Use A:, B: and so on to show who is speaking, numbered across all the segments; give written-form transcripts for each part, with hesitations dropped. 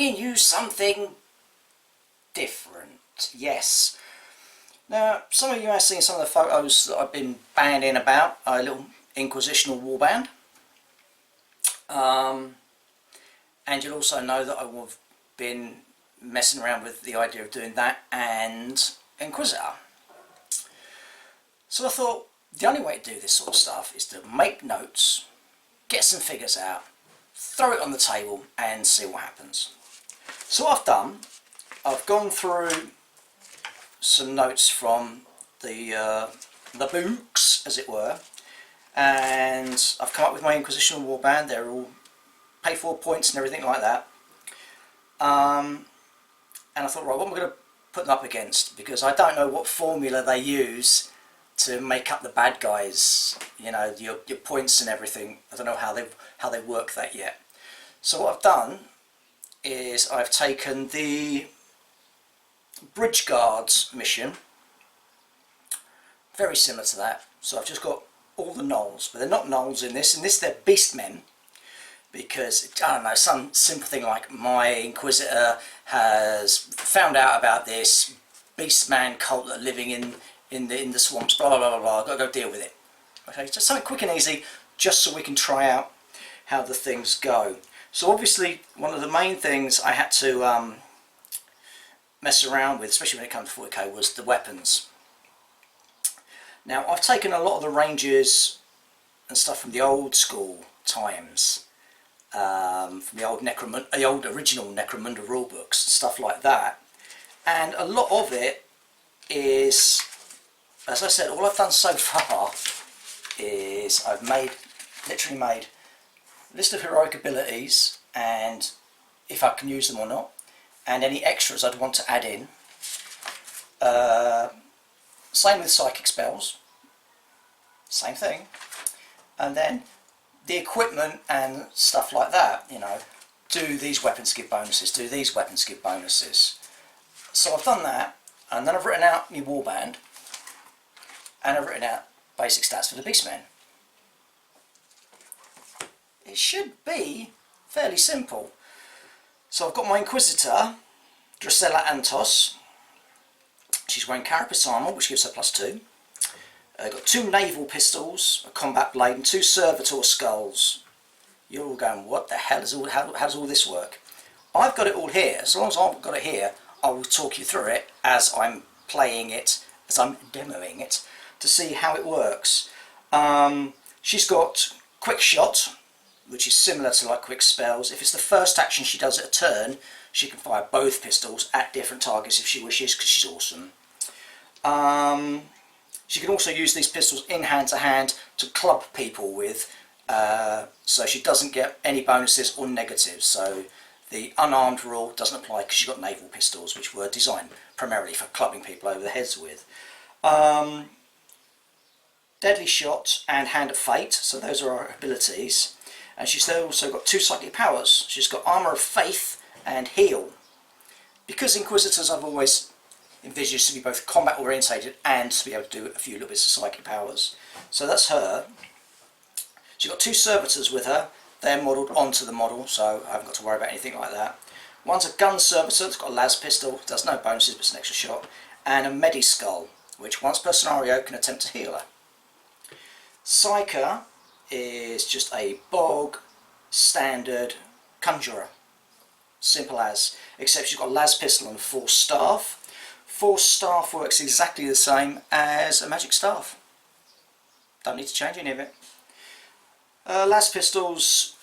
A: bringing you something different. Yes. Now, some of you have seen some of the photos that I've been banding about, a little Inquisitional warband. And you'll also know that I have been messing around with the idea of doing that and Inquisitor. So I thought the only way to do this sort of stuff is to make notes, get some figures out, throw it on the table and see what happens. So what I've done, I've gone through some notes from the books, as it were, and I've come up with my Inquisitional warband. They're all pay for points and everything like that. And I thought, right, what am I going to put them up against? Because I don't know what formula they use to make up the bad guys, you know, your points and everything. I don't know how they work that yet. So what I've done is I've taken the Bridge Guards mission, very similar to that. So I've just got all the gnolls, but they're not gnolls in this. In this they're beastmen, because, I don't know, some simple thing like my Inquisitor has found out about this beastman cult that are living in the swamps, blah blah blah blah blah, I've got to go deal with it. Okay, just something quick and easy, just so we can try out how the things go. So obviously one of the main things I had to mess around with, especially when it comes to 40k, was the weapons. Now I've taken a lot of the ranges and stuff from the old school times, from the old original Necromunda rulebooks, stuff like that, and a lot of it is, as I said, all I've done so far is I've literally made a list of heroic abilities and if I can use them or not, and any extras I'd want to add in. Same with psychic spells, same thing, and then the equipment and stuff like that, you know, do these weapons give bonuses, do these weapons give bonuses. So I've done that, and then I've written out my warband, and I've written out basic stats for the beastmen. It should be fairly simple. So I've got my Inquisitor, Drusilla Antos. She's wearing carapace armour, which gives her +2. I've got 2 naval pistols, a combat blade, and 2 servitor skulls. You're all going, what the hell is how does all this work? I've got it all here. As long as I've got it here, I will talk you through it as I'm playing it, as I'm demoing it, to see how it works. She's got quick shot, which is similar to like quick spells. If it's the first action she does at a turn, she can fire both pistols at different targets if she wishes, because she's awesome. She can also use these pistols in hand to hand to club people with, so she doesn't get any bonuses or negatives. So the unarmed rule doesn't apply because she's got naval pistols, which were designed primarily for clubbing people over the heads with. Deadly shot and hand of fate, so those are her abilities. And she's also got 2 psychic powers. She's got armour of faith and heal. Because Inquisitors I've always envisaged to be both combat orientated and to be able to do a few little bits of psychic powers. So that's her. She's got 2 servitors with her. They're modelled onto the model, so I haven't got to worry about anything like that. One's a gun servitor that's got a las pistol, does no bonuses but it's an extra shot, and a medi skull, which once per scenario can attempt to heal her. Psyker is just a bog standard conjurer, simple as, except she's got a las pistol and a force staff. Force staff works exactly the same as a magic staff, don't need to change any of it. Las pistols,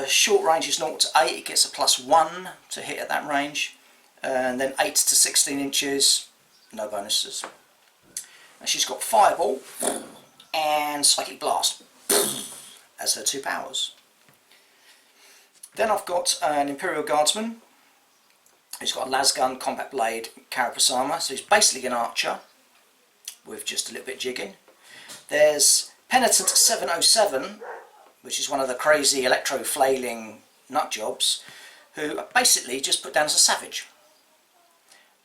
A: short range is 0 to 8, it gets a +1 to hit at that range, and then 8 to 16 inches, no bonuses. And she's got fireball and psychic blast as her 2 powers. Then I've got an Imperial Guardsman who's got a lasgun, combat blade, carapace armour, so he's basically an archer with just a little bit of jigging. There's Penitent 707, which is one of the crazy electro-flailing nut jobs, who basically just put down as a savage.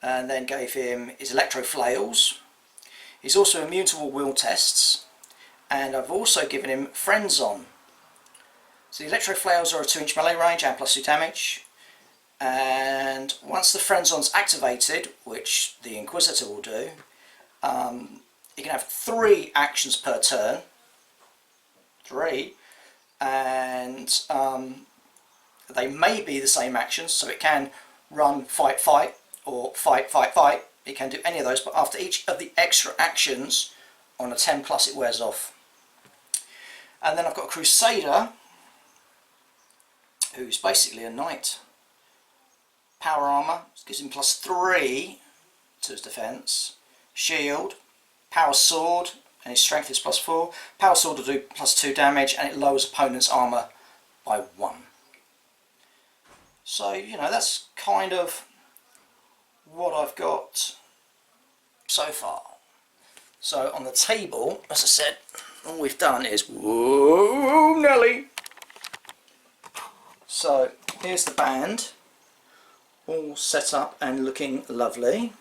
A: And then gave him his electro flails. He's also immune to all will tests, and I've also given him Friends On. So the electro flails are a 2-inch melee range and +2 damage, and once the friend zone's activated, which the Inquisitor will do, you can have 3 actions per turn. 3. And they may be the same actions, so it can run, fight, fight, or fight, fight, fight. It can do any of those, but after each of the extra actions on a 10 plus it wears off. And then I've got a Crusader, who's basically a knight. Power armour, gives him +3 to his defence. Shield, power sword, and his strength is +4. Power sword will do +2 damage, and it lowers opponent's armour by 1. So, you know, that's kind of what I've got so far. So on the table, as I said, all we've done is, whoa Nelly! So here's the band, all set up and looking lovely.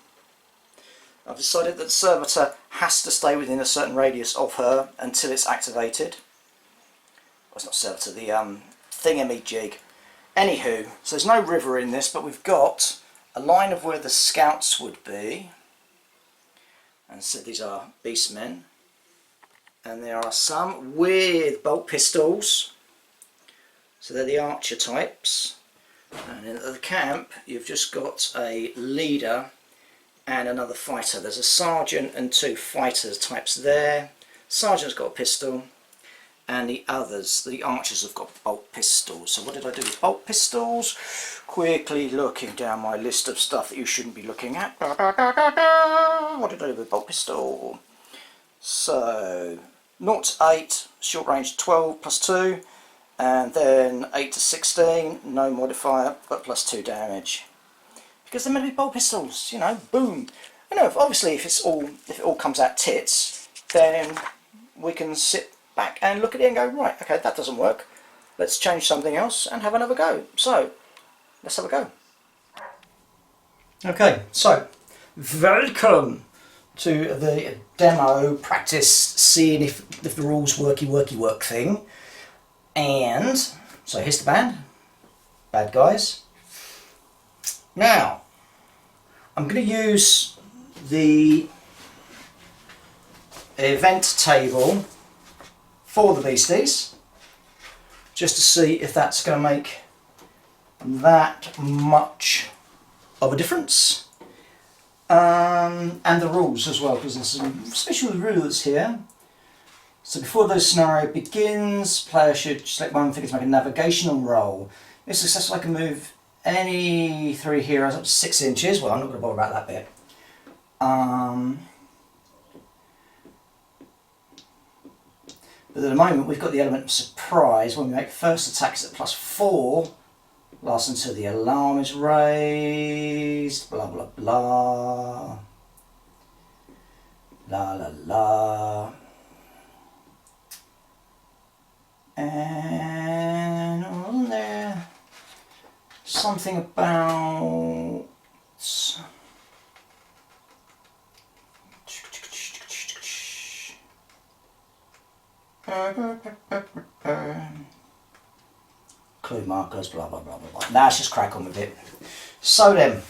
A: I've decided that the servitor has to stay within a certain radius of her until it's activated. Well, it's not servitor, the thingamajig. Anywho, so there's no river in this, but we've got a line of where the scouts would be. And so these are beastmen. And there are some with bolt pistols. So they're the archer types. And in the camp, you've just got a leader and another fighter. There's a sergeant and 2 fighter types there. Sergeant's got a pistol, and the others, the archers, have got bolt pistols. So what did I do with bolt pistols? Quickly looking down my list of stuff that you shouldn't be looking at. What did I do with bolt pistol? So 0 to 8, short range 12 +2, and then 8 to 16, no modifier, but +2 damage. Because they're meant to be bolt pistols, you know, boom. I know, obviously if it all comes out tits, then we can sit back and look at it and go, right, okay, that doesn't work. Let's change something else and have another go. So, let's have a go. Okay, so, welcome to the demo practice, seeing if the rules work thing. And, so here's the band, bad guys. Now, I'm going to use the event table for the beasties, just to see if that's going to make that much of a difference. And the rules as well, because there's some special rules here. So before the scenario begins, player should select one figure to make a navigational roll. If successful, I can move any 3 heroes up to 6 inches. Well, I'm not going to bother about that bit. But at the moment we've got the element of surprise. When we make first attacks at +4, lasts until the alarm is raised, blah blah blah. La la la. And wasn't there something about clue markers, blah blah blah blah blah. Now let's just crack on with it. So then,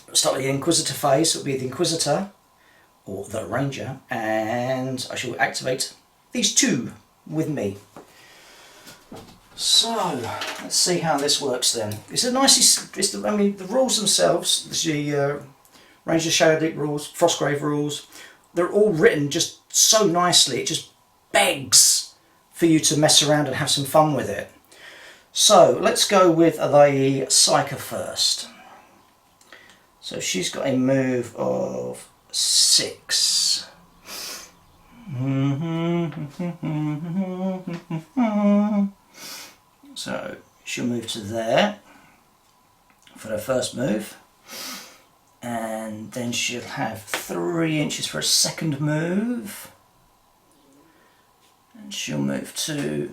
A: let's start with the Inquisitor phase. It'll be the Inquisitor or the Ranger, and I shall activate these 2 with me. So let's see how this works then. It's a nice. I mean, the rules themselves, the Ranger Shadow Deep rules, Frostgrave rules, they're all written just so nicely. It just begs for you to mess around and have some fun with it. So let's go with the Psyker first. So she's got a move of 6. So she'll move to there for her first move, and then she'll have 3 inches for a second move, and she'll move to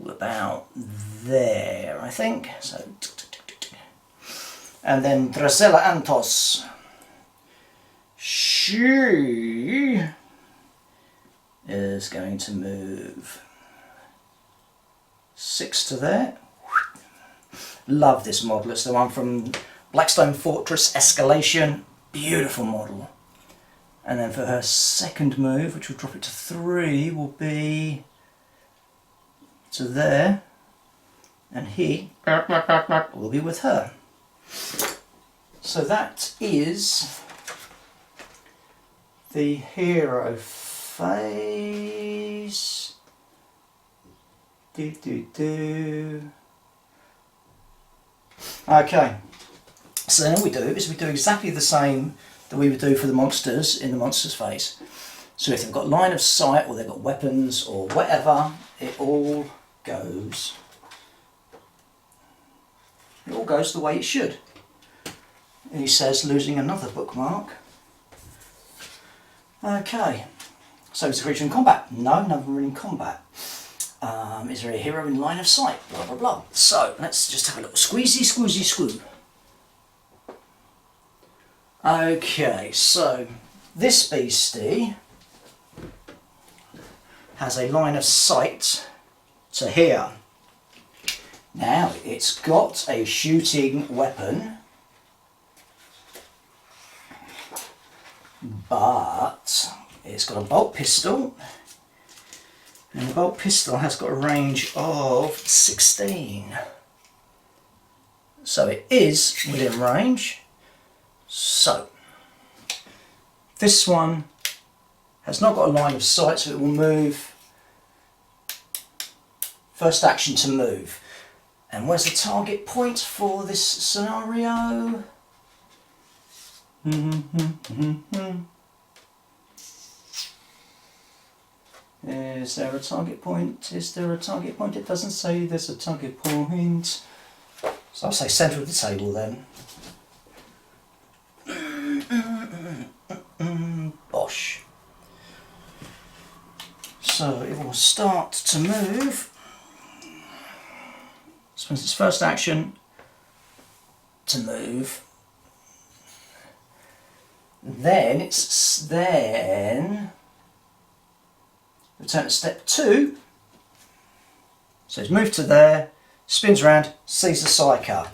A: about there, I think. So, and then Dracela Antos, she is going to move 6 to there, Love this model. It's the one from Blackstone Fortress Escalation. Beautiful model. And then for her second move, which will drop it to 3, will be to there. And he will be with her. So that is the hero phase. Okay, so then we do exactly the same that we would do for the monsters in the monsters phase. So if they've got line of sight or they've got weapons or whatever, it all goes the way it should. And he says, losing another bookmark. Okay, so is the creature in combat? No, none of them are in combat. Is there a hero in line of sight? Blah, blah, blah. So, let's just have a little squeezy, squeezy, squoo. Okay, so this beastie has a line of sight to here. Now, it's got a shooting weapon, but it's got a bolt pistol. And the bolt pistol has got a range of 16. So it is within range. So this one has not got a line of sight, so it will move. First action to move. And where's the target point for this scenario? Is there a target point? Is there a target point? It doesn't say there's a target point. So I'll say centre of the table then. Bosh. So it will start to move. Spends its first action to move. Then return to step 2. So it's moved to there, spins around, sees the psyker.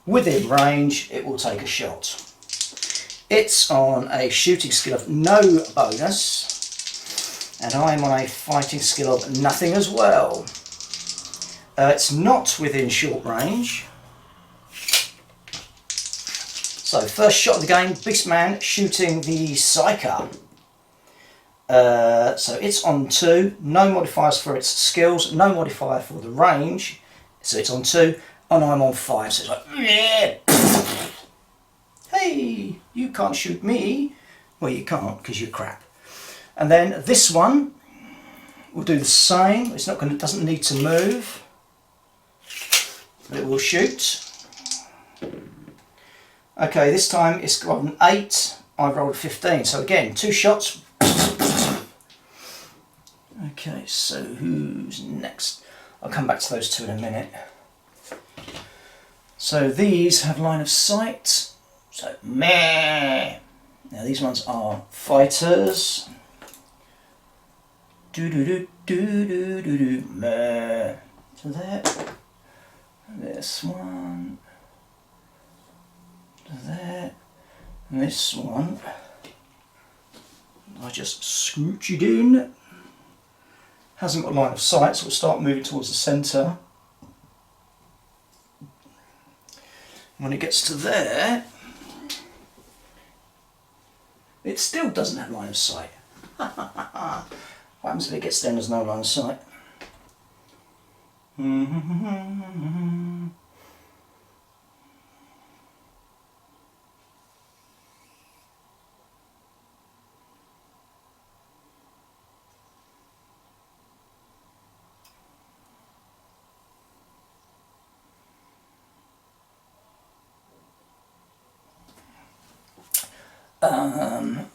A: Within range, it will take a shot. It's on a shooting skill of no bonus, and I'm on a fighting skill of nothing as well. It's not within short range. So first shot of the game, Beastman shooting the psyker. So it's on 2, no modifiers for its skills, no modifier for the range, so it's on 2, and I'm on 5, so it's like, yeah. Hey, you can't shoot me. Well, you can't because you're crap. And then this one will do the same. It's not doesn't need to move, but it will shoot. Okay, this time it's got an 8. I've rolled a 15, so again 2 shots. Okay, so who's next? I'll come back to those 2 in a minute. So these have line of sight. So meh. Now these ones are fighters. Do do do do do do do meh. So there. This one. There. And this one. I just scooch it in. Hasn't got line of sight, so we'll start moving towards the centre. When it gets to there, it still doesn't have line of sight. What happens if it gets there and there's no line of sight?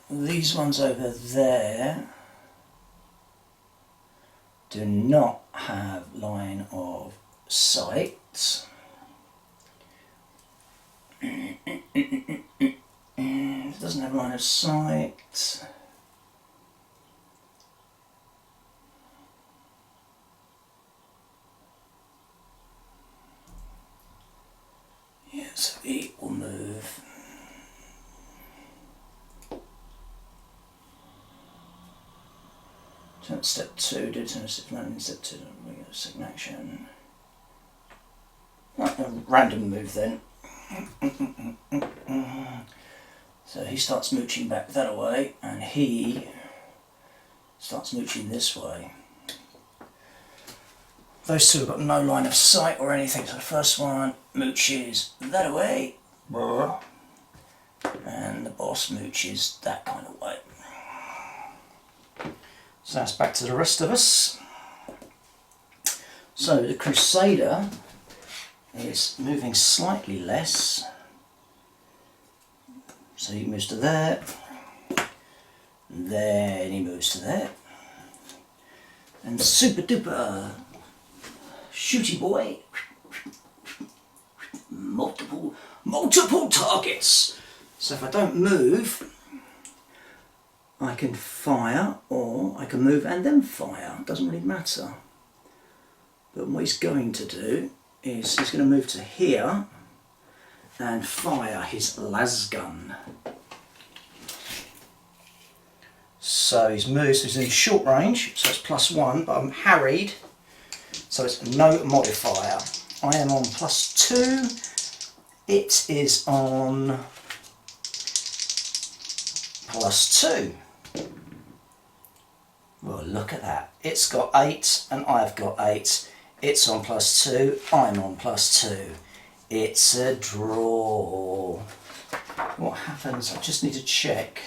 A: These ones over there do not have line of sight. It doesn't have line of sight. So he will move. Turn step 2, do turn step 1, step 2, second action. Right, a random move then. So he starts mooching back that way, and he starts mooching this way. Those two have got no line of sight or anything, so the first one mooches that way, and the boss mooches that kind of way. So that's back to the rest of us. So the Crusader is moving slightly less. So he moves to there, then he moves to there, and super duper shooty boy, multiple targets. So if I don't move, I can fire, or I can move and then fire. It doesn't really matter. But what he's going to do is he's going to move to here and fire his lasgun. So he's moved, so he's in short range, so it's +1, but I'm harried, so it's no modifier. I am on +2, it is on +2. Well, look at that. It's got 8 and I've got 8. It's on +2, I'm on +2. It's a draw. What happens? I just need to check.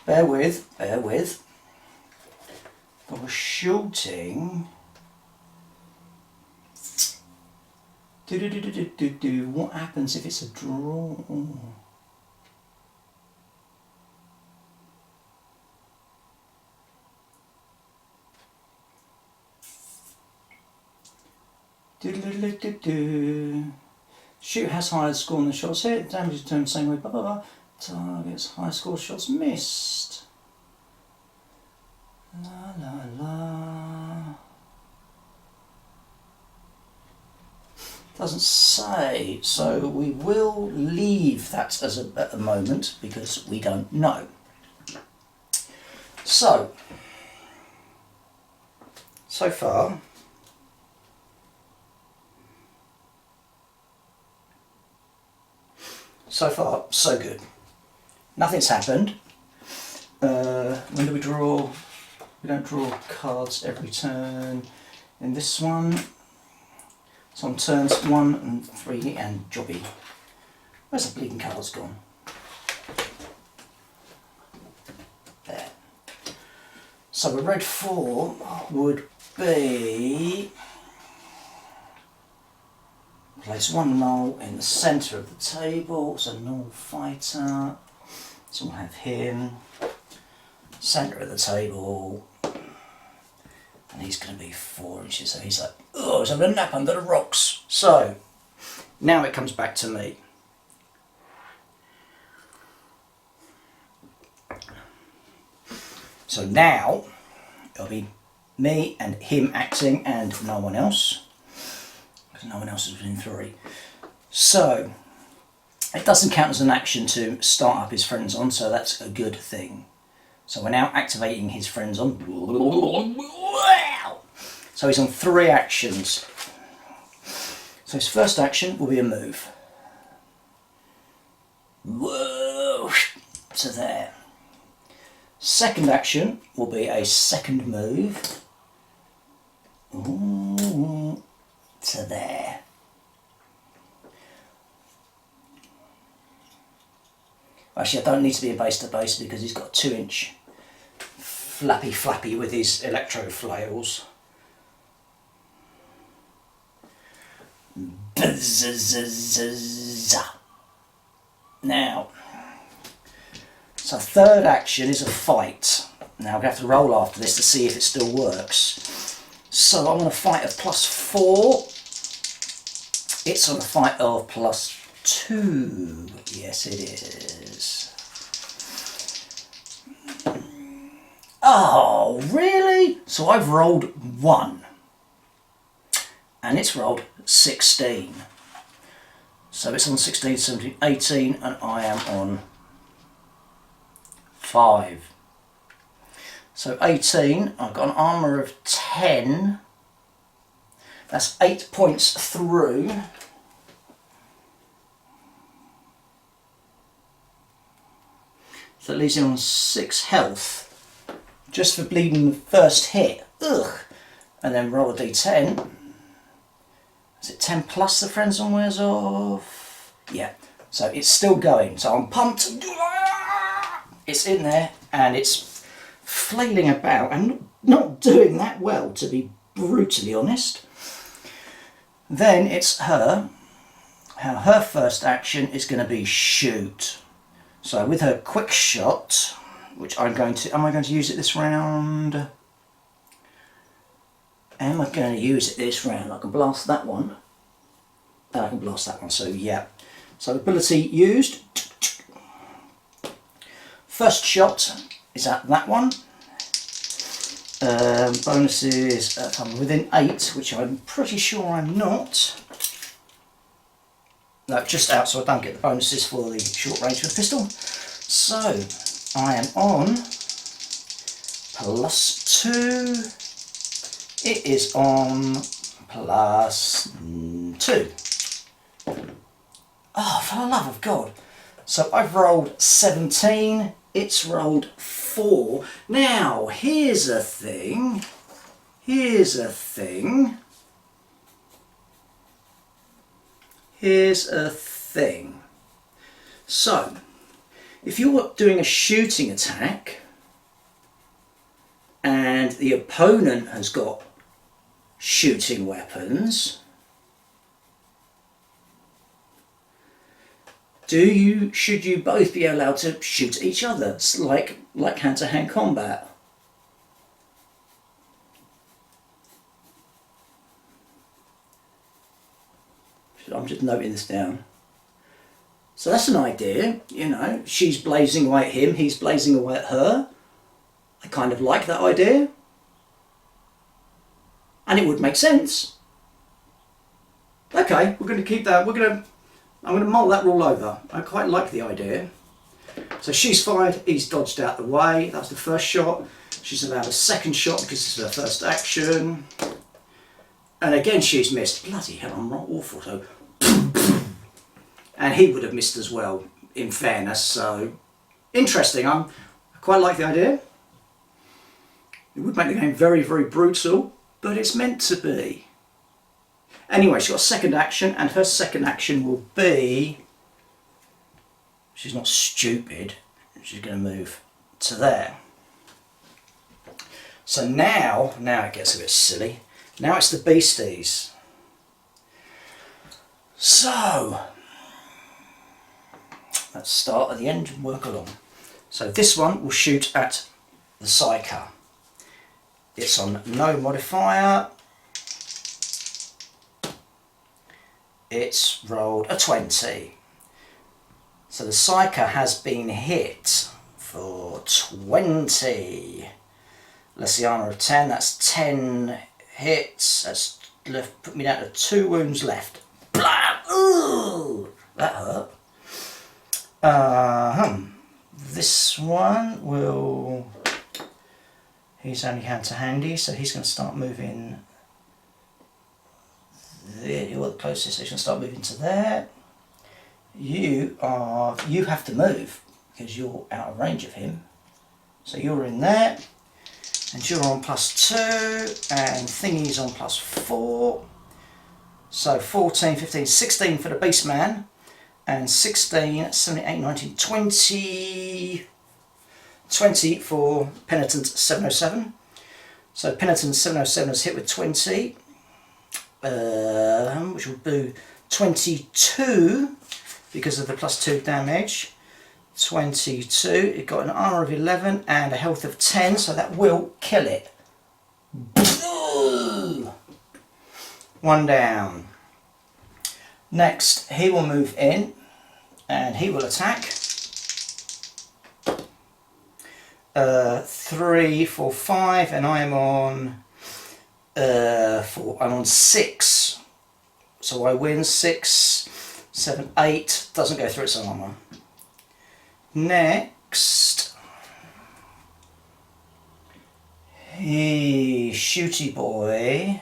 A: Bear with. If I was shooting. What happens if it's a draw? Shoot has higher score than the shots hit. Damage is determined the same way. Blah blah blah. Targets high score shots missed. La la la. Doesn't say, so we will leave that as at the moment because we don't know. So far. So far, so good. Nothing's happened. When do we draw? We don't draw cards every turn. In this one, it's on turns 1 and 3 and jobby. Where's the bleeding cards gone? There. So a red 4 would be... Place 1 null in the centre of the table, so null fighter, so we'll have him, centre of the table, and he's going to be 4 inches, so he's like, oh, he's having a nap under the rocks. So, now it comes back to me. So now, it'll be me and him acting and no one else. No one else is within 3. So it doesn't count as an action to start up his friends on, so that's a good thing. So we're now activating his friends on. So he's on 3 actions. So his first action will be a move. Whoa, to there. Second action will be a second move. Ooh, to there. Actually, I don't need to be a base to base because he's got a 2-inch flappy with his electro flails. Now, so third action is a fight. Now we have to roll after this to see if it still works. So I'm going to fight at +4. It's on a fight of +2. Yes, it is. Oh, really? So I've rolled 1. And it's rolled 16. So it's on 16, 17, 18, and I am on 5. So 18, I've got an armour of 10. That's 8 points through. So it leaves him on 6 health. Just for bleeding the first hit. Ugh. And then roll a d10. Is it 10 plus the friends on wears off? Yeah. So it's still going. So I'm pumped. It's in there and it's flailing about and not doing that well, to be brutally honest. Then it's her. Her first action is going to be shoot. So with her quick shot, which am I going to use it this round? Am I going to use it this round? I can blast that one. I can blast that one, so yeah. So ability used. First shot is at that one. Bonuses, if I'm within 8, which I'm pretty sure I'm not. No, just out, so I don't get the bonuses for the short range with the pistol. So I am on +2. It is on +2. Oh, for the love of God. So I've rolled 17, it's rolled 4. Now, here's a thing. Here's a thing. Here's a thing. So, if you're doing a shooting attack and the opponent has got shooting weapons, should you both be allowed to shoot at each other? It's like hand-to-hand combat. I'm just noting this down. So that's an idea, you know, she's blazing away at him, he's blazing away at her. I kind of like that idea. And it would make sense. Okay, we're going to keep that, I'm going to mull that rule over. I quite like the idea. So she's fired, he's dodged out the way, that's the first shot. She's allowed a second shot because it's her first action. And again she's missed. Bloody hell, I'm not awful. So, and he would have missed as well, in fairness. So, interesting. I quite like the idea. It would make the game very, very brutal, but it's meant to be. Anyway, she's got a second action, and her second action will be... She's not stupid. She's going to move to there. So now it gets a bit silly. Now it's the beasties. So, let's start at the end and work along. So this one will shoot at the Psyker. It's on no modifier. It's rolled a 20. So the Psyker has been hit for 20. Less the armour of 10, that's 10 hits. That's left, put me down to 2 wounds left. Blah! Ooh! That hurt. This one will... He's only hand-to-handy, so he's going to start moving... You're the closest, so he's going to start moving to there. You have to move, because you're out of range of him. So you're in there. And you're on +2, and Thingy's on +4. So 14, 15, 16 for the beast man, and 16, 17, 18, 19, 20, 20 for Penitent 707. So Penitent 707 is hit with 20, which will do 22 because of the +2 damage. 22, it got an armour of 11 and a health of 10, so that will kill it. One down. Next, he will move in and he will attack. 3, 4, 5, and I am on 4. I'm on 6, so I win 6. 7, 8. Doesn't go through its armour. Next, Shooty Boy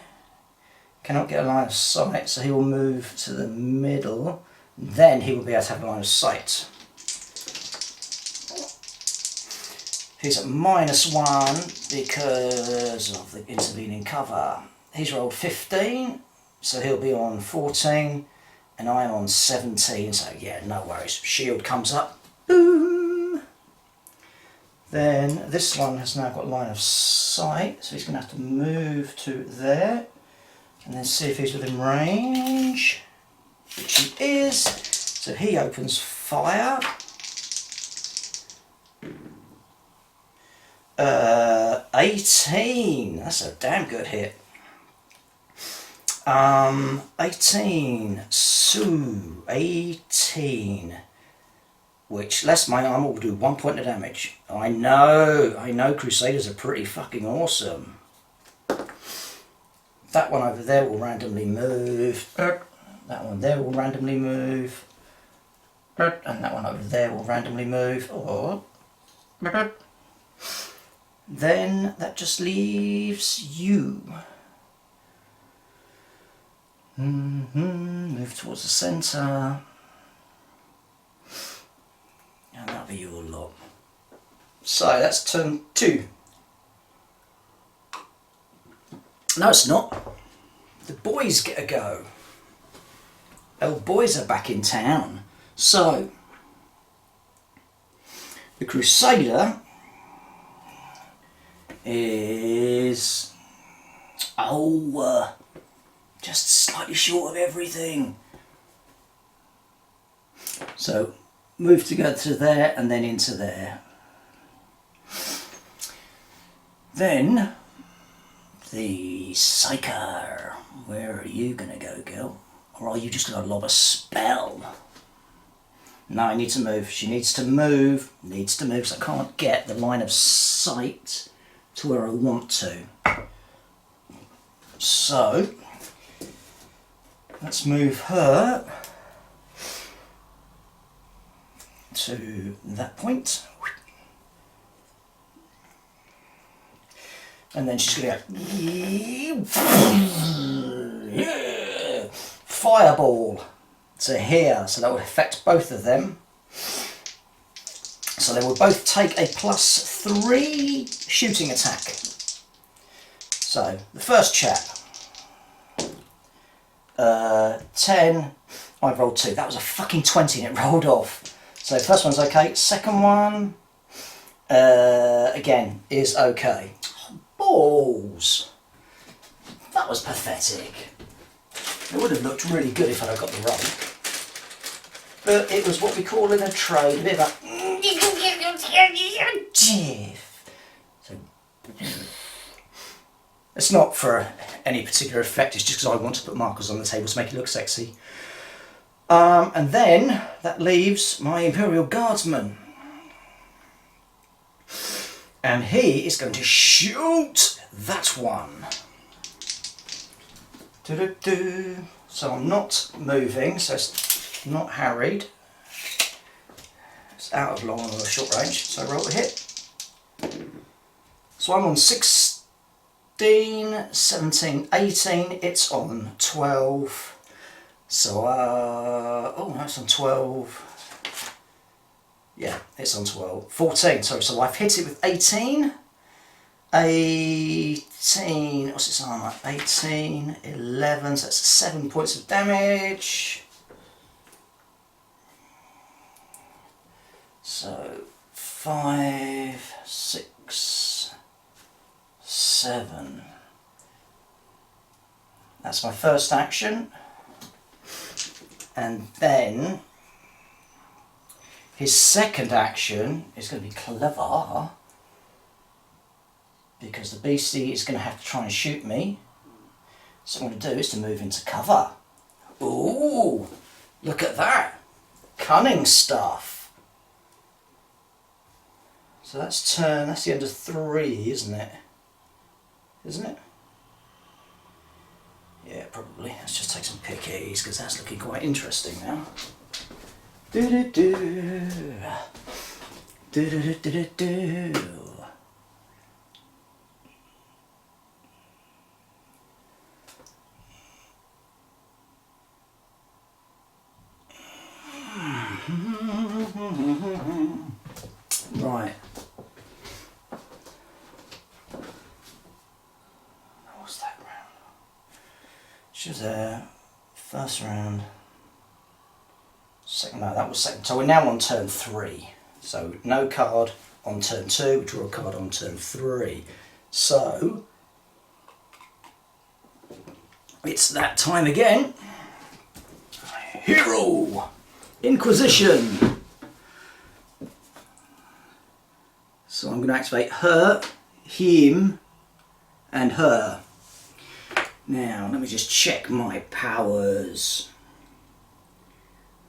A: cannot get a line of sight, so he will move to the middle. Then he will be able to have a line of sight. He's at -1 because of the intervening cover. He's rolled 15, so he'll be on 14, and I'm on 17, so yeah, no worries. Shield comes up, boom. Then this one has now got line of sight, so he's going to have to move to there, and then see if he's within range, which he is. So he opens fire. 18, that's a damn good hit. 18, 18, which less my armor will do 1 point of damage. I know Crusaders are pretty fucking awesome. That one over there will randomly move. That one there will randomly move. And that one over there will randomly move. Oh. Then that just leaves you. Move towards the centre. And that'll be your lot. So that's turn 2. No, it's not. The boys get a go. Old boys are back in town. So, the Crusader is just slightly short of everything. So move to go to there and then into there. Then the Psyker. Where are you gonna go, girl? Or are you just gonna lob a spell? No, I need to move. She needs to move. Needs to move, because I can't get the line of sight to where I want to. So let's move her to that point. And then she's going to go fireball to here, so that would affect both of them. So they will both take a +3 shooting attack. So the first chap, 10, I've rolled 2. That was a fucking 20 and it rolled off. So first one's okay. Second one, again, is okay. Balls. That was pathetic. It would have looked really good if I'd have got the roll. But it was what we call in a trade, a bit of a... So, it's not for any particular effect, it's just because I want to put markers on the table to make it look sexy. And then that leaves my Imperial Guardsman. And he is going to shoot that one. So I'm not moving, so it's not harried. It's out of long or short range, so I roll the hit. So I'm on 16, 17, 18, it's on 12. So, oh, no, it's on 12. Yeah, it's on 12. 14, sorry, so I've hit it with 18. 18, what's its armour? 18, 11, so that's 7 points of damage. So 5, 6, 7. That's my first action. And then his second action is going to be clever, because the beastie is going to have to try and shoot me. So what I'm going to do is to move into cover. Ooh, look at that. Cunning stuff. So that's the end of 3, isn't it? Isn't it? Yeah, probably. Let's just take some pickies because that's looking quite interesting now. Do-do-do. Do-do-do-do-do. Right. What's that round? She was there. First round. Second, no, that was second. So we're now on turn 3. So no card on turn 2, we draw a card on turn 3. So it's that time again. Hero! Inquisition! So I'm going to activate her, him, and her. Now, let me just check my powers.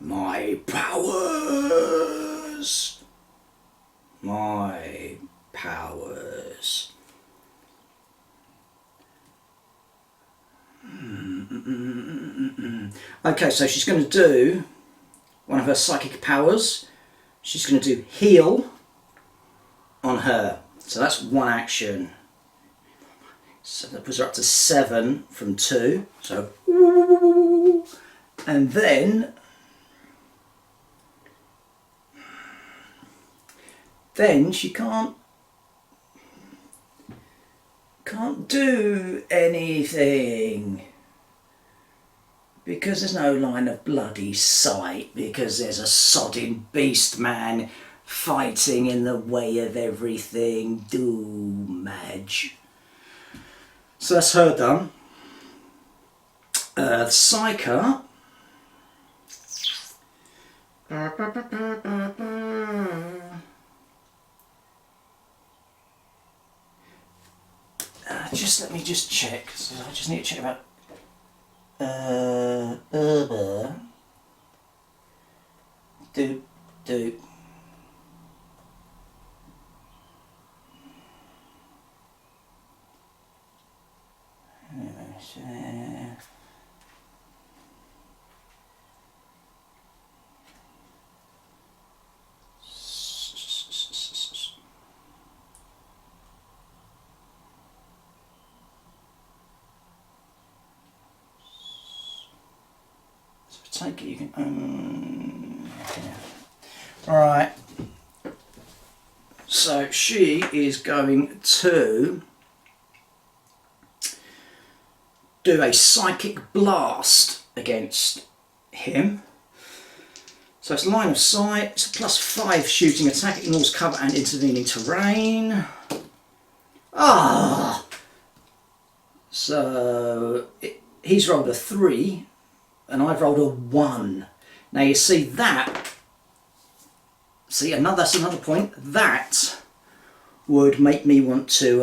A: My powers! My powers. Okay, so she's going to do one of her psychic powers. She's going to do heal on her. So that's one action. So that puts her up to 7 from 2. So, and then she can't do anything because there's no line of bloody sight, because there's a sodding beast man fighting in the way of everything. Do Madge. So that's her done. Psyker. Let me just check. So I just need to check about do. Take it, you can. Alright. So she is going to do a psychic blast against him. So it's line of sight, it's a +5 shooting attack, ignores cover and intervening terrain. So he's rolled a 3. And I've rolled a 1. Now you see that. See, that's another point. That would make me want to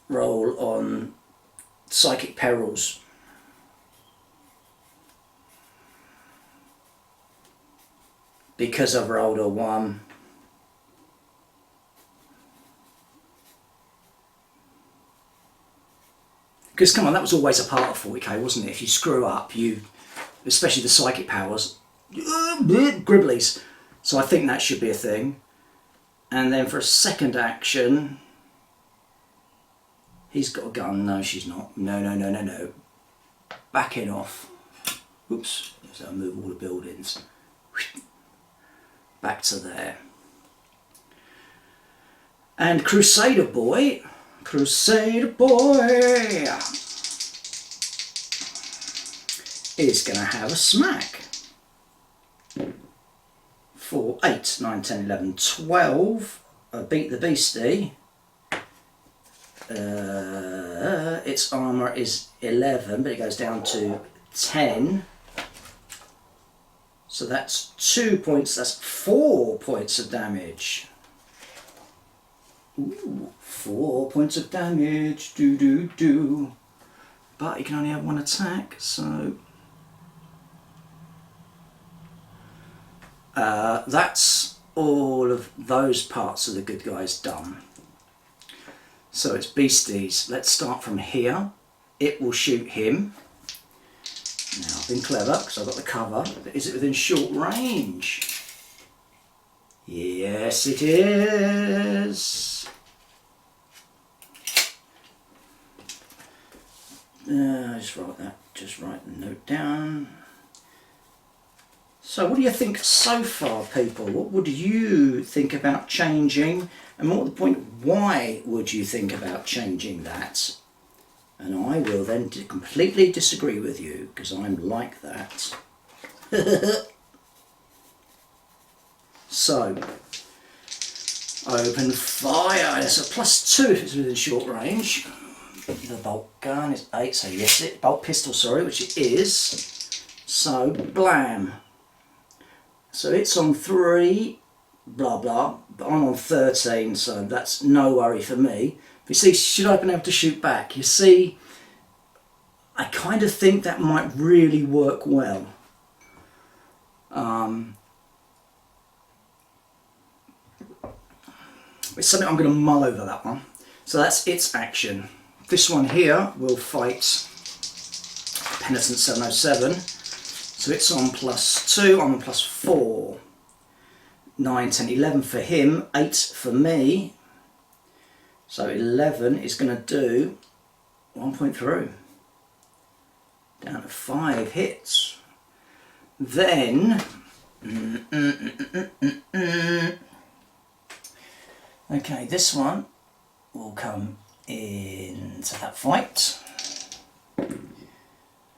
A: roll on psychic perils. Because I've rolled a 1. Because, come on, that was always a part of 40k, wasn't it? If you screw up, especially the psychic powers, gribblies. So I think that should be a thing. And then for a second action, he's got a gun. No, she's not. No. Backing off. Oops. So I'll move all the buildings. Back to there. And Crusader Boy is going to have a smack. 4, 8, 9, 10, 11, 12. Beat the beastie. Its armour is 11, but it goes down to 10. So that's 2 points, that's 4 points of damage. Ooh, 4 points of damage, do. But you can only have 1 attack, so... that's all of those parts of the good guys done. So it's beasties. Let's start from here. It will shoot him. Now, I've been clever because I've got the cover. But is it within short range? Yes, it is. Just write the note down. So what do you think so far, people? What would you think about changing? And more to the point, why would you think about changing that? And I will then completely disagree with you, because I'm like that. So, open fire. It's a +2 if it's within short range. The bolt gun is 8, so yes, bolt pistol, sorry, which it is. So, blam. So it's on 3, blah blah, but I'm on 13, so that's no worry for me. But you see, should I have been able to shoot back? You see, I kind of think that might really work well. It's something I'm going to mull over, that one. So that's its action. This one here will fight Penitent 707. So it's on +2, I'm on +4. 9, 10, 11 for him, 8 for me. So 11 is going to do 1 point through. Down to 5 hits. Then, okay, this one will come into that fight.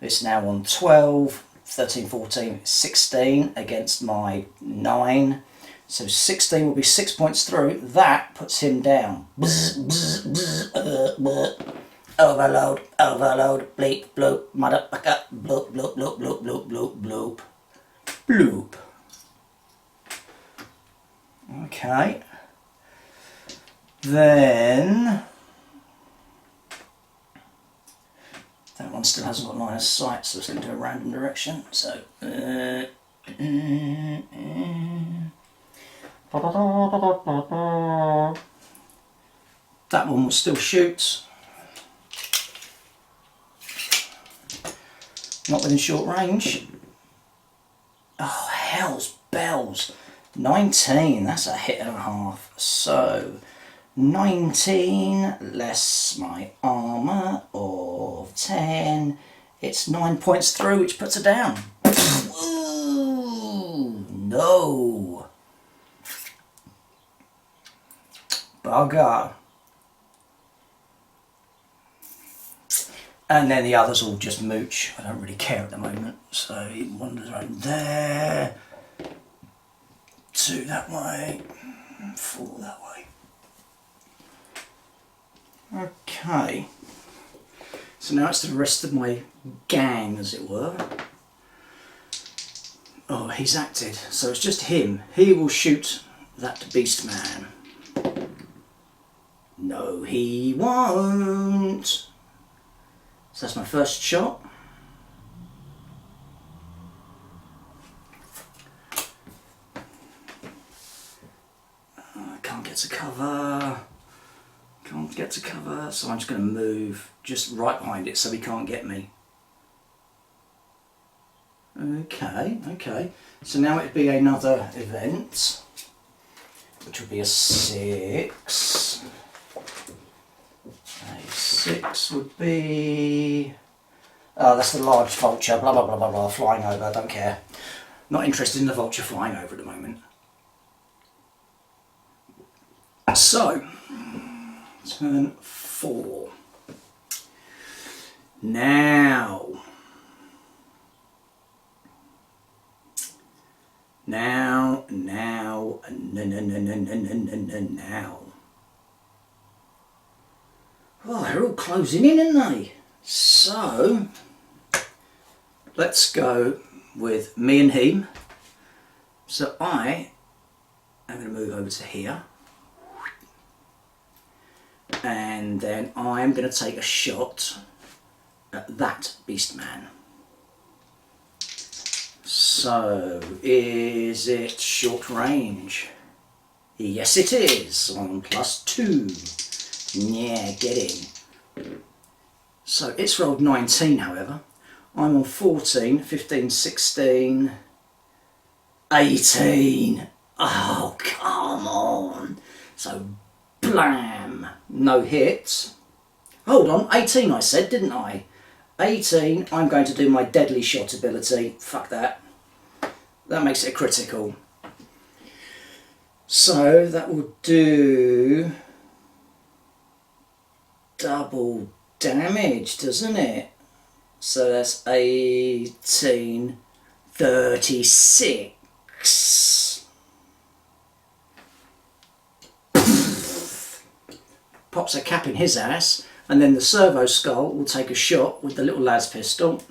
A: It's now on 12, 13, 14, 16 against my 9. So 16 will be 6 points through. That puts him down. Overload, overload, bleep, bloop, motherfucker, bloop, bloop, bloop, bloop, bloop, bloop, bloop, bloop. Okay. Then that one still hasn't got line of sight, so it's going to do a random direction. So that one will still shoot. Not within short range. Oh, hell's bells. 19, that's a hit and a half. So 19 less my armour of 10. It's 9 points through, which puts her down. Ooh, no. Bugger. And then the others all just mooch. I don't really care at the moment. So he wanders around there. 2 that way. 4 that way. Okay. So now it's the rest of my gang, as it were. Oh, he's acted. So it's just him. He will shoot that beast man. No, he won't. So that's my first shot. I can't get to cover. Can't get to cover, so I'm just going to move just right behind it so he can't get me. Okay, okay. So now it'd be another event, which would be a 6. A 6 would be... Oh, that's the large vulture, blah blah blah blah blah, flying over, I don't care. Not interested in the vulture flying over at the moment. So, turn 4. Now. Oh, they're all closing in, aren't they? So, let's go with me and him. So I am going to move over to here. And then I'm going to take a shot at that beast man. So, is it short range? Yes, it is. I'm on +2. Yeah, get in. So it's rolled 19, however. I'm on 14, 15, 16, 18. Oh, come on. So, blam. No hits. Hold on, 18 I said, didn't I? 18, I'm going to do my deadly shot ability. Fuck that. That makes it critical. So that will do double damage, doesn't it? So that's 18, 36. Pops a cap in his ass, and then the servo skull will take a shot with the little las pistol.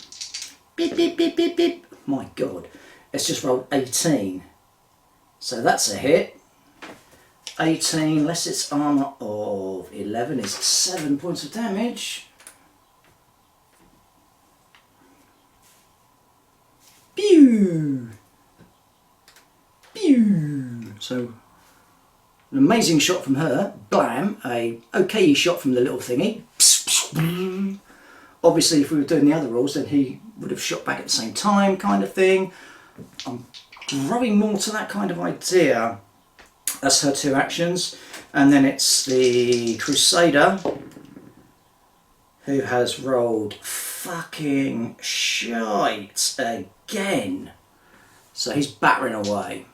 A: Beep, beep, beep, beep, beep. My God, it's just rolled 18. So that's a hit. 18 less its armour of 11 is 7 points of damage. Pew! Pew! So, an amazing shot from her. Blam! A okay shot from the little thingy. Obviously, if we were doing the other rolls, then he would have shot back at the same time, kind of thing. I'm growing more to that kind of idea. That's her two actions. And then it's the Crusader, who has rolled fucking shite again. So he's battering away.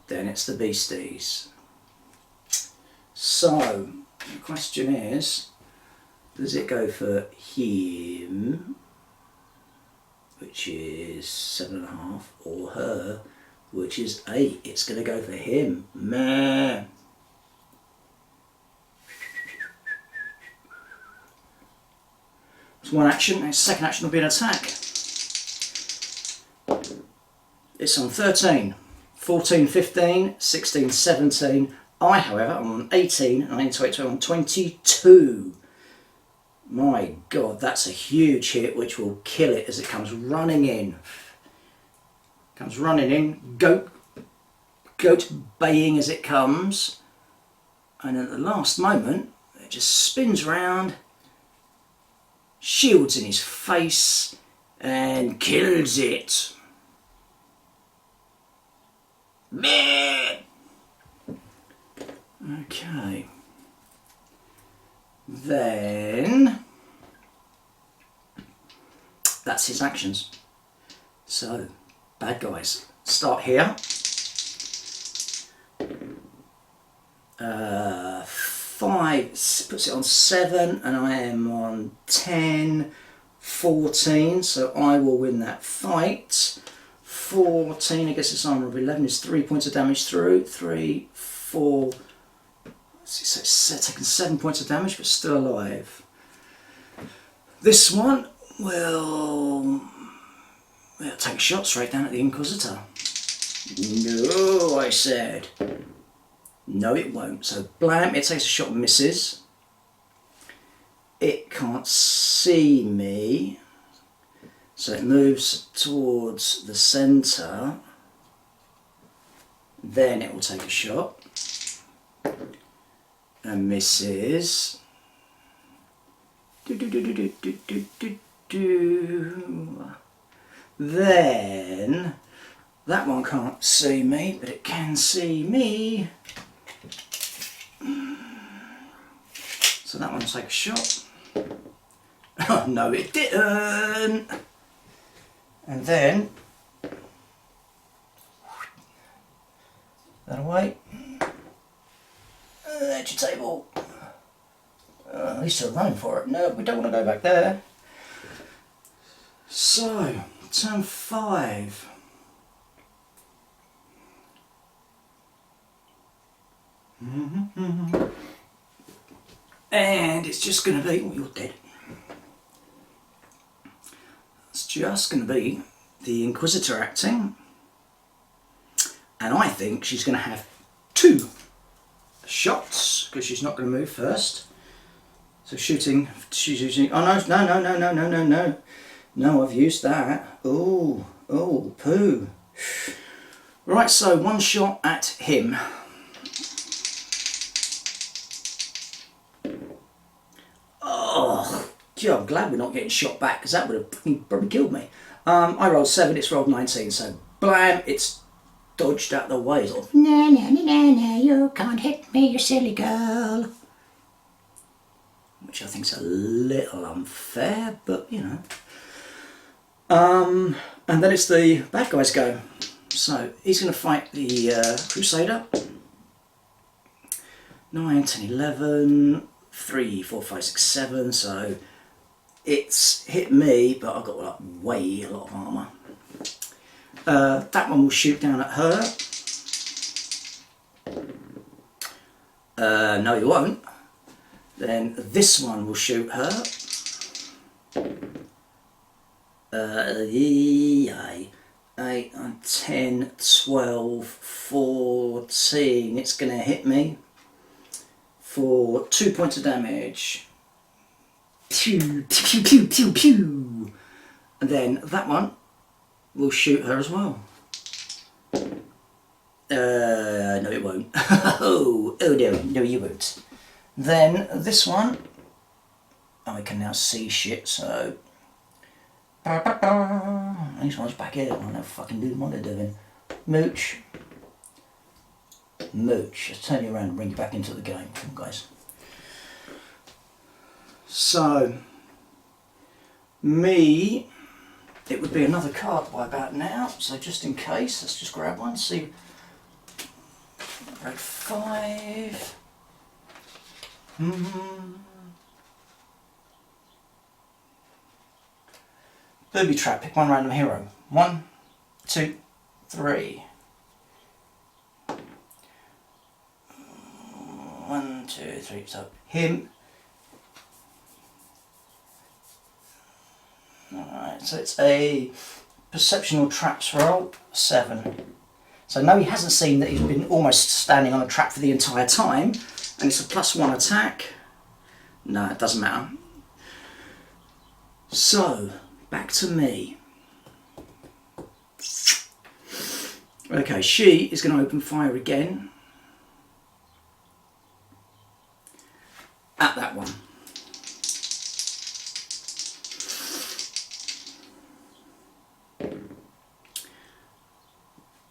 A: Then it's the Beasties. So, the question is, does it go for him, which is 7.5, or her, which is 8? It's going to go for him. Man. It's one action, and its second action will be an attack. It's on 13, 14, 15, 16, 17. I, however, am on 18, and I need to wait till I'm on 22. My God, that's a huge hit, which will kill it as it comes running in. Comes running in, goat baying as it comes, and at the last moment, it just spins round, shields in his face, and kills it. Meh! Okay. Then that's his actions. So, bad guys, start here. 5 puts it on 7, and I am on 10, 14, so I will win that fight. 14 against its armour of 11 is 3 points of damage through. 3, 4, so it's taken 7 points of damage, but still alive. This one will take a shot straight down at the Inquisitor. No, I said. No, it won't. So blam, it takes a shot and misses. It can't see me, so it moves towards the centre. Then it will take a shot and misses. Then that one can't see me, but it can see me. So that one will take a shot. Oh no, it didn't. And then that away. Edge of table. At least they're running for it. No, we don't want to go back there. So, turn 5. And it's just going to be, oh, you're dead. It's just going to be the Inquisitor acting. And I think she's going to have 2 shots, because she's not going to move first. So shooting, she's using, oh no. No, I've used that. Oh, poo. Right, so 1 shot at him.
B: Yeah, I'm glad we're not getting shot back, because that would have probably killed me. I rolled 7, it's rolled 19, so blam, it's dodged out the way. Sort of, no, no, no, no, no, you can't hit me, you silly girl. Which I think's a little unfair, but you know. And then it's the bad guys go. So he's going to fight the Crusader. 9, 10, 11, 3, 4, 5, 6, 7. So it's hit me, but I've got like way a lot of armour. That one will shoot down at her. No, you won't. Then this one will shoot her. 8, 10, 12, 14. It's going to hit me for 2 points of damage. Pew, pew, pew, pew, pew. And then that one will shoot her as well. No, it won't. Oh no, you won't. Then this one, I can now see shit, so. These ones back here, I don't fucking do what they're doing. Mooch. Mooch. Let's turn you around and bring you back into the game, guys. So, me, it would be another card by about now, so just in case, let's just grab one, see. Grade 5. Booby trap, pick one random hero. 1, 2, 3. 1, 2, 3. So him. Alright, so it's a perceptional traps roll, 7. So no, he hasn't seen that he's been almost standing on a trap for the entire time, and it's a +1 attack. No, it doesn't matter. So, back to me. Okay, she is going to open fire again at that one.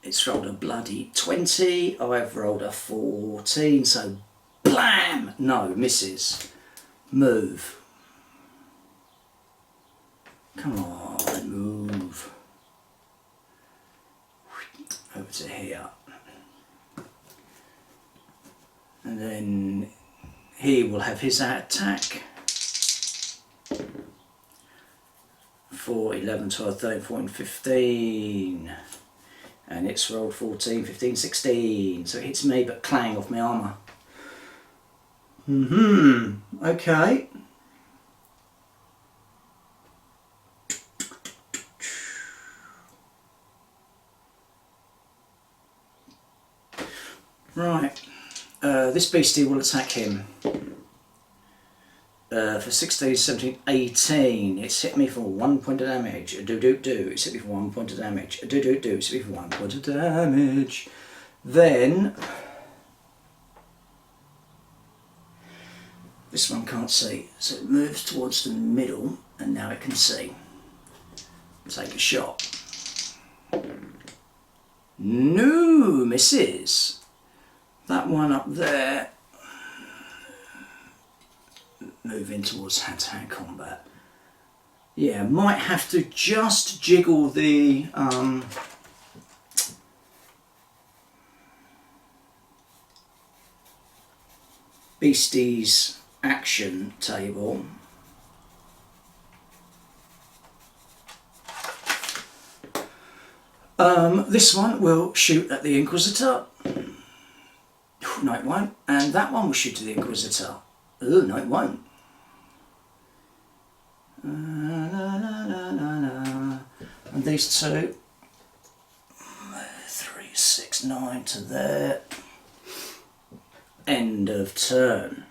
B: It's rolled a bloody 20, I've rolled a 14, so blam! No, misses. Move. Come on, move. Over to here. And then he will have his attack. 4, 11, 12, 13, 14, 15. And it's rolled 14, 15, 16. So it hits me, but clang off my armour. Okay. Right. This beastie will attack him. For 16, 17, 18. It's hit me for 1 point of damage. Do. It's hit me for 1 point of damage. Do. It's hit me for 1 point of damage. Then this one can't see, so it moves towards the middle, and now it can see. Take a shot. No, misses. That one up there. Moving towards hand-to-hand combat. Yeah, might have to just jiggle the beastie's action table. This one will shoot at the Inquisitor. No, it won't. And that one will shoot to the Inquisitor. Oh, no, it won't. And these two, 3, 6, 9 to there. End of turn.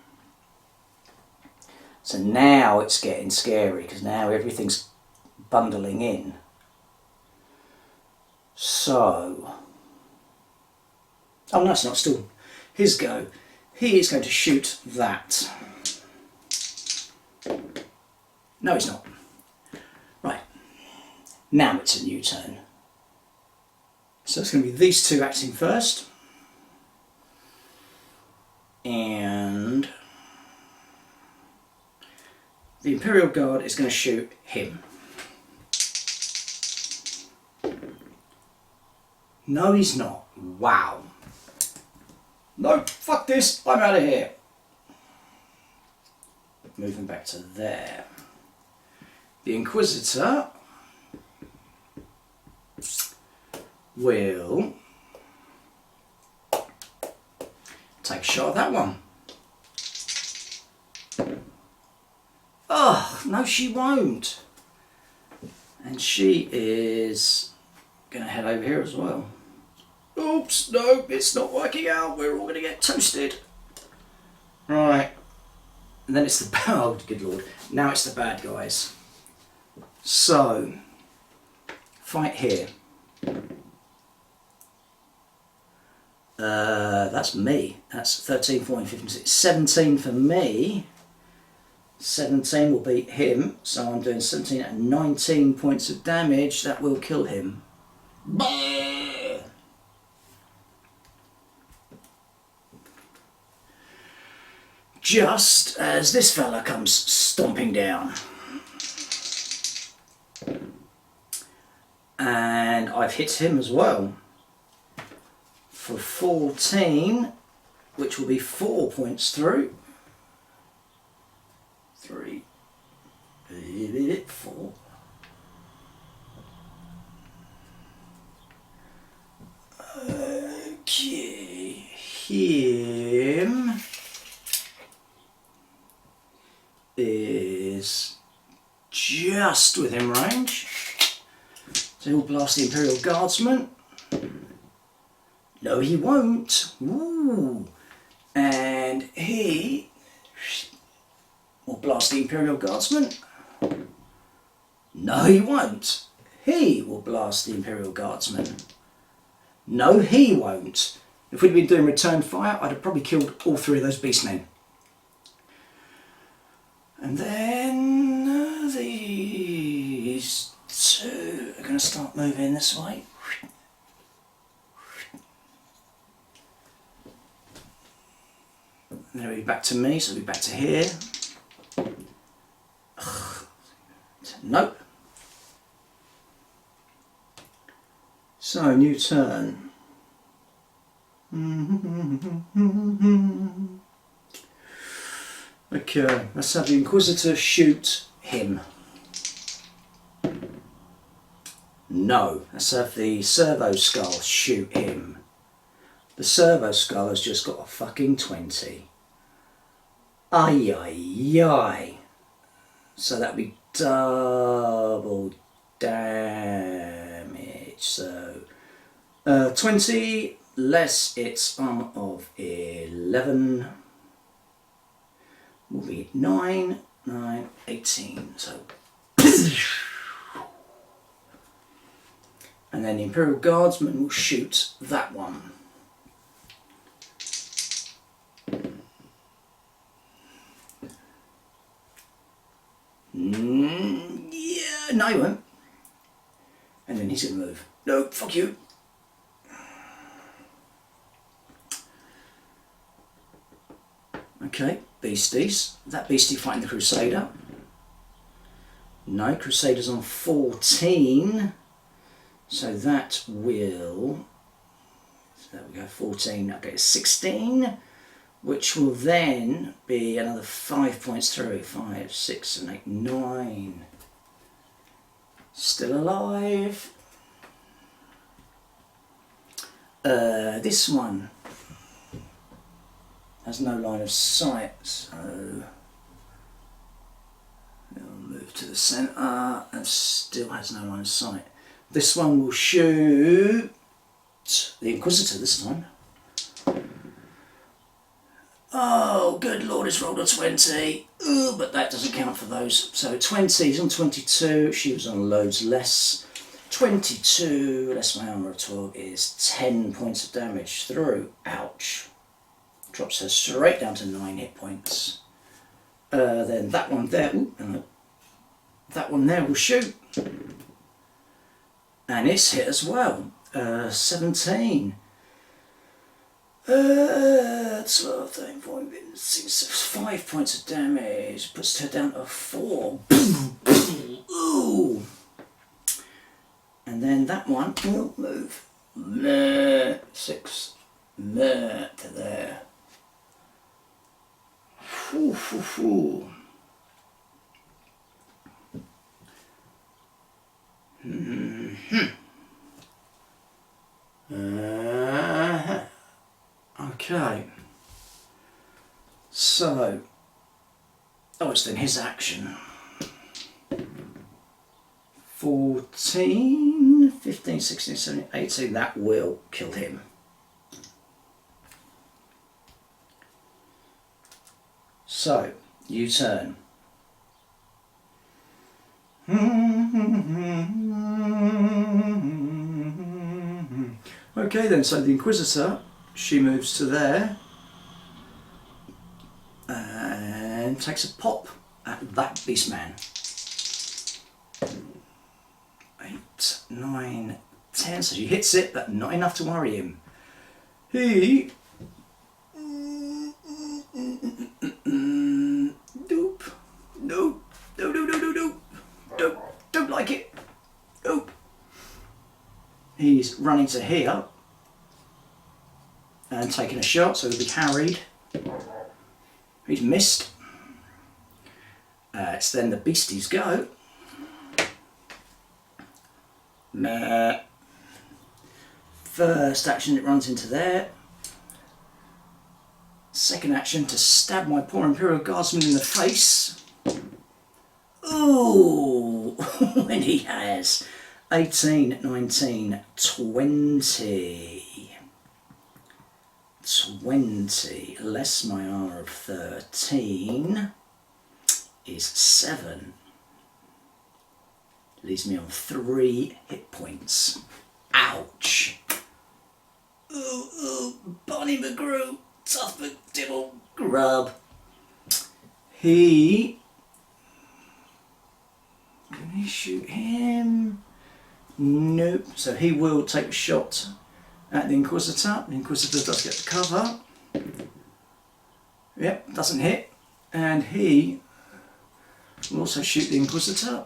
B: So now it's getting scary, because now everything's bundling in. So, oh no, it's not, still his go. He is going to shoot that. No, he's not. Right. Now it's a new turn. So it's going to be these two acting first. And the Imperial Guard is going to shoot him. No, he's not. Wow. No, fuck this. I'm out of here. Moving back to there. The Inquisitor will take a shot at that one. Oh, no she won't. And she is going to head over here as well. Oops, no, it's not working out. We're all going to get toasted. Right. And then it's the... Oh, good lord. Now it's the bad guys. So, fight here. That's me. That's 13, 14, 15, 16, 17 for me. 17 will beat him. So I'm doing 17 at 19 points of damage. That will kill him. Just as this fella comes stomping down. And I've hit him as well. For 14, which will be 4 points through. 3, 4. Okay, him is just within range. So he'll blast the Imperial Guardsman. No, he won't. Ooh. And he will blast the Imperial Guardsman. No, he won't. He will blast the Imperial Guardsman. No, he won't. If we'd been doing return fire, I'd have probably killed all three of those beastmen. And then these two are going to start moving this way. And then it'll be back to me, so it'll be back to here. Nope. So, new turn. Okay, let's have the Inquisitor shoot him. No, let's have the Servo Skull shoot him. The Servo Skull has just got a fucking 20. Ay, ay, ay. So that'd be double damage. So 20 less its armor of 11 will be 9, 18. So and then the Imperial Guardsman will shoot that one. Yeah, no he won't. And then he's going to move. No, fuck you. Okay, beasties. That beastie fighting the Crusader. No, Crusader's on 14. So that will... So there we go, 14. Okay, 16. Which will then be another 5 points through. 5, 6, 7, 8, 9. Still alive. This one has no line of sight, so it'll move to the centre and still has no line of sight. This one will shoot the Inquisitor this time. Oh, good lord, it's rolled a 20. Ooh, but that doesn't count for those. So 20, he's on 22, she was on loads less. 22 less my armour of 12 is 10 points of damage through. Ouch. Drops her straight down to 9 hit points. Then that one there, ooh, that one there will shoot. And it's hit as well. 17. 12, 13, 14, 15, 16, 5 points of damage. Puts her down to 4. Ooh. And then that one will move. 6 to there. Okay. So, it's then his action. 14, 15, 16, 17, 18, that will kill him. So, you turn. Okay then, so the Inquisitor, she moves to there and takes a pop at that Beastman. 8, 9, 10, so she hits it, but not enough to worry him. He don't like it. Nope. He's running to here and taking a shot, so he'll be carried. He's missed. It's then the beasties go. First action, it runs into there. Second action, to stab my poor Imperial Guardsman in the face. Ooh, and he has 18, 19, 20. 20, less my armour of 13 is 7. Leaves me on 3 hit points. Ouch. Ooh, Bonnie McGrew, tough McDibble, grub. Can he shoot him? Nope. So he will take a shot at the Inquisitor. The Inquisitor does get the cover. Yep, doesn't hit. And he will also shoot the Inquisitor.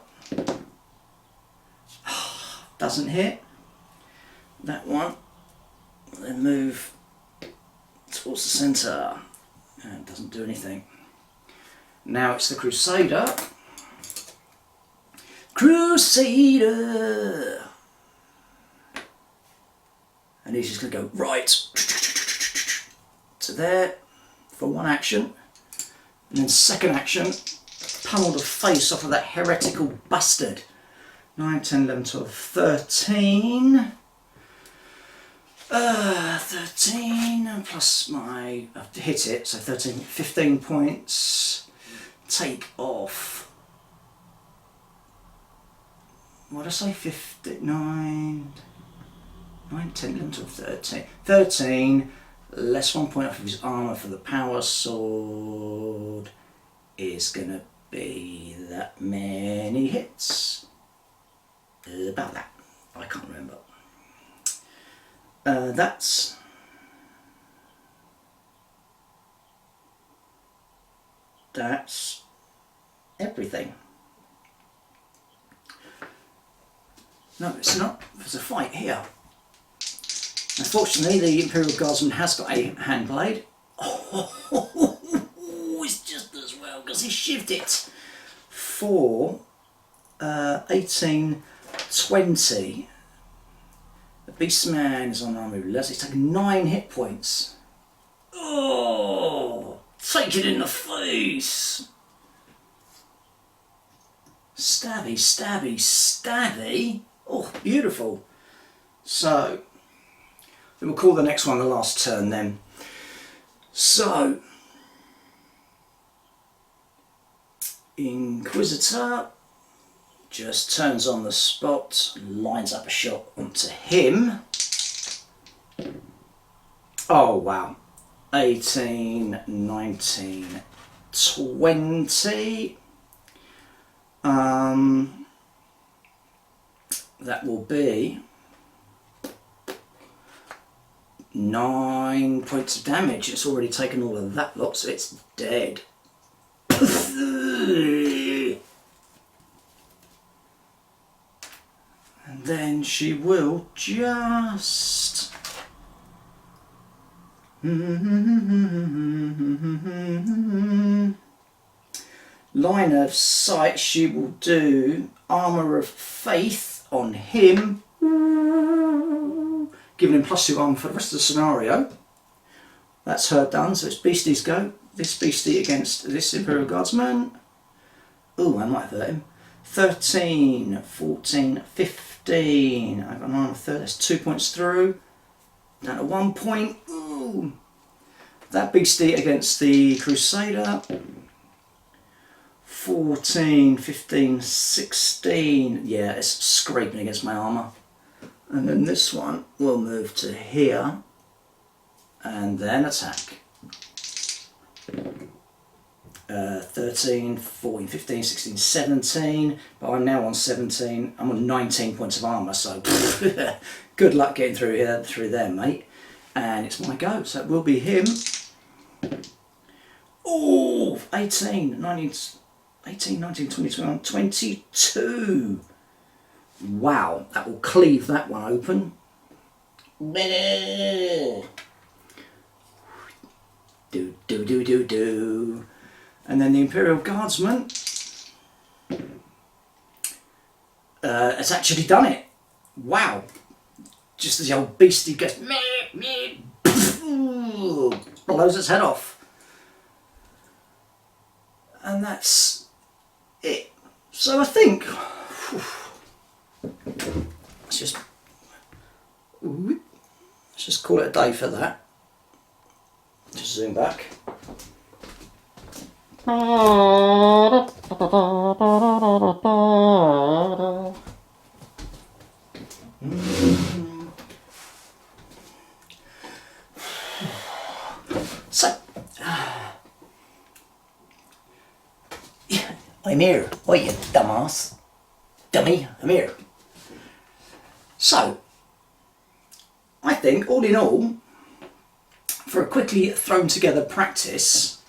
B: Doesn't hit. That one. Then move towards the centre. And doesn't do anything. Now it's the Crusader. Crusader! And he's just going to go right to there for one action. And then second action, pummel the face off of that heretical bastard. 9, 10, 11, 12, 13. 13 plus my... I've hit it, so 13, 15 points. Take off. What did I say? 59... 9, 10, 11, 12, 13. 13, less 1 point off of his armour for the power sword is going to be that many hits. About that. I can't remember. That's everything. No, it's not. There's a fight here. Unfortunately, the Imperial Guardsman has got a hand blade. Oh, it's just as well because he shivved it for 18, 20. The Beastman is on armour less. He's taken 9 hit points. Oh, take it in the face. Stabby, stabby, stabby. Oh, beautiful. So, we'll call the next one the last turn then. So, Inquisitor just turns on the spot, lines up a shot onto him. Oh wow. 18, 19, 20. That will be 9 points of damage. It's already taken all of that lot, so it's dead. And then she will just... line of sight, she will do Armour of Faith on him, giving him +2 armor for the rest of the scenario. That's her done, so it's beasties go. This beastie against this Imperial Guardsman. Oh, I might have hurt him. 13, 14, 15. I've got an armor 30, that's 2 points through. Down to 1 point. Ooh. That beastie against the Crusader. 14, 15, 16. Yeah, it's scraping against my armour. And then this one will move to here and then attack. 13, 14, 15, 16, 17. But I'm now on 17. I'm on 19 points of armour, so good luck getting through there, mate. And it's my go, so it will be him. Oh, 18, 19, 18, 19, 20, 21, 22. Wow, that will cleave that one open. Do, do, do, do, do. And then the Imperial Guardsman has actually done it. Wow. Just as the old beastie goes, blows its head off. And that's it. So I think let's just call it a day for that. Just zoom back. So I'm here. Oh, you dumbass. Dummy, I'm here. So, I think, all in all, for a quickly thrown together practice,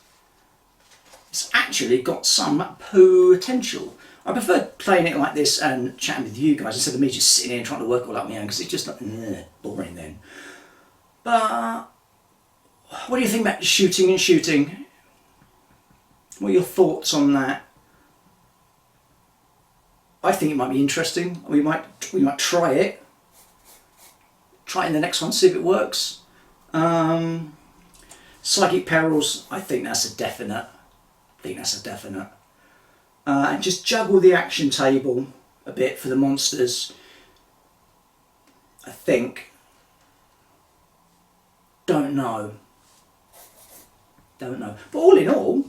B: it's actually got some potential. I prefer playing it like this and chatting with you guys instead of me just sitting here and trying to work all out my own, because it's just like, boring then. But, what do you think about shooting and shooting? What are your thoughts on that? I think it might be interesting. We might try it. Try it in the next one, see if it works. Psychic Perils, I think that's a definite. And just juggle the action table a bit for the monsters. I think. Don't know. But all in all,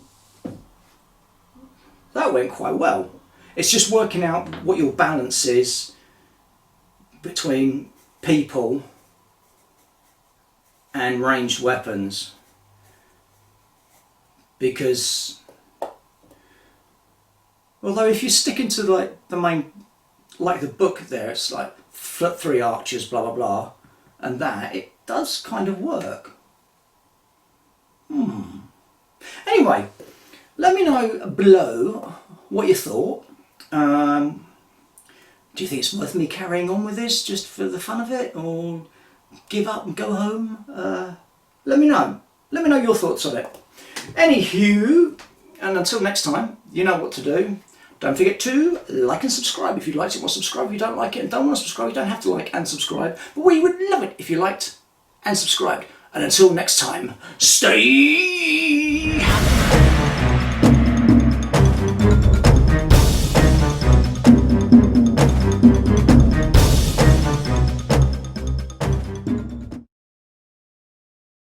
B: that went quite well. It's just working out what your balance is between people and ranged weapons. Because although if you're sticking to like the main, like the book there, it's like 3 archers, blah blah blah, and that, it does kind of work. Anyway, let me know below what you thought. Do you think it's worth me carrying on with this just for the fun of it, or give up and go home? Let me know. Let me know your thoughts on it. Anywho, and until next time, you know what to do. Don't forget to like and subscribe if you liked it, or subscribe if you don't like it and don't want to subscribe. You don't have to like and subscribe, but we would love it if you liked and subscribed. And until next time, stay